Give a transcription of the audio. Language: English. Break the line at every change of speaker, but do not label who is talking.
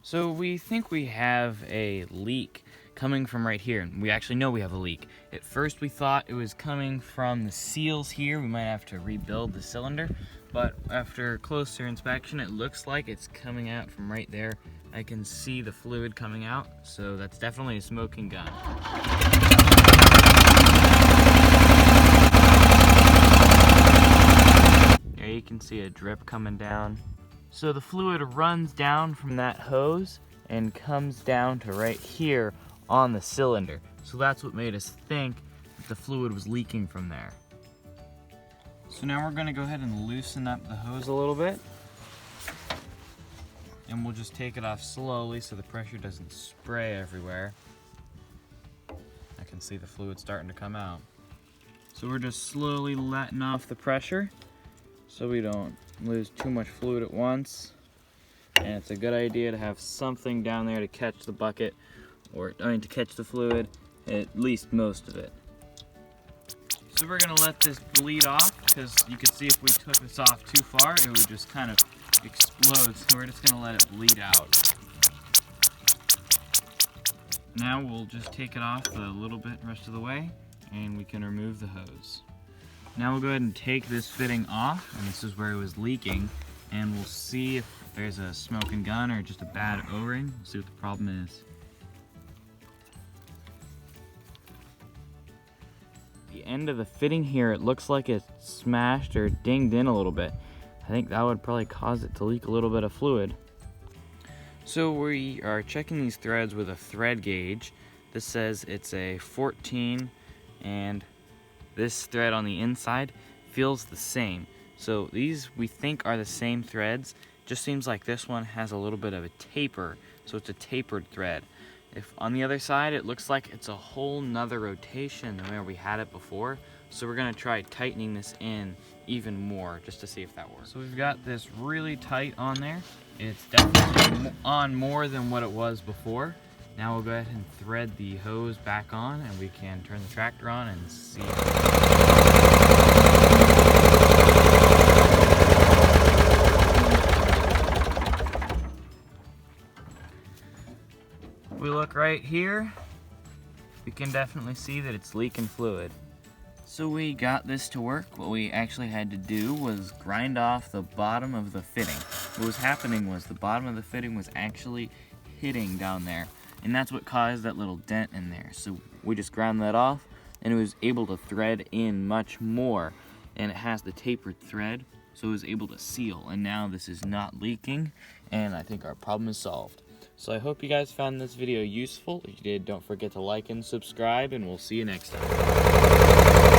So we think we have a leak coming from right here, and we actually know we have a leak. At first we thought it was coming from the seals here. We might have to rebuild the cylinder, but after closer inspection it looks like it's coming out from right there. I can see the fluid coming out, so that's definitely a smoking gun. There you can see a drip coming down. So the fluid runs down from that hose and comes down to right here on the cylinder. So that's what made us think that the fluid was leaking from there. So now we're going to go ahead and loosen up the hose a little bit. And we'll just take it off slowly so the pressure doesn't spray everywhere. I can see the fluid starting to come out. So we're just slowly letting off the pressure so we don't lose too much fluid at once. And it's a good idea to have something down there to catch the bucket, or to catch the fluid, at least most of it. So we're gonna let this bleed off, because you can see if we took this off too far, it would just kind of explode. So we're just gonna let it bleed out. Now we'll just take it off a little bit the rest of the way, and we can remove the hose. Now we'll go ahead and take this fitting off, and this is where it was leaking, and we'll see if there's a smoking gun or just a bad O-ring. We'll see what the problem is. The end of the fitting here, it looks like it's smashed or dinged in a little bit. I think that would probably cause it to leak a little bit of fluid. So we are checking these threads with a thread gauge. This says it's a 14, and this thread on the inside feels the same. So these we think are the same threads. Just seems like this one has a little bit of a taper, so it's a tapered thread. If on the other side it looks like it's a whole nother rotation than where we had it before. So we're gonna try tightening this in even more just to see if that works. So we've got this really tight on there. It's definitely on more than what it was before. Now we'll go ahead and thread the hose back on, and we can turn the tractor on and see. If we look right here, we can definitely see that it's leaking fluid. So we got this to work. What we actually had to do was grind off the bottom of the fitting. What was happening was the bottom of the fitting was actually hitting down there, and that's what caused that little dent in there. So we just ground that off, and it was able to thread in much more, and it has the tapered thread, so it was able to seal, and now this is not leaking, and I think our problem is solved. So I hope you guys found this video useful. If you did, don't forget to like and subscribe, and we'll see you next time.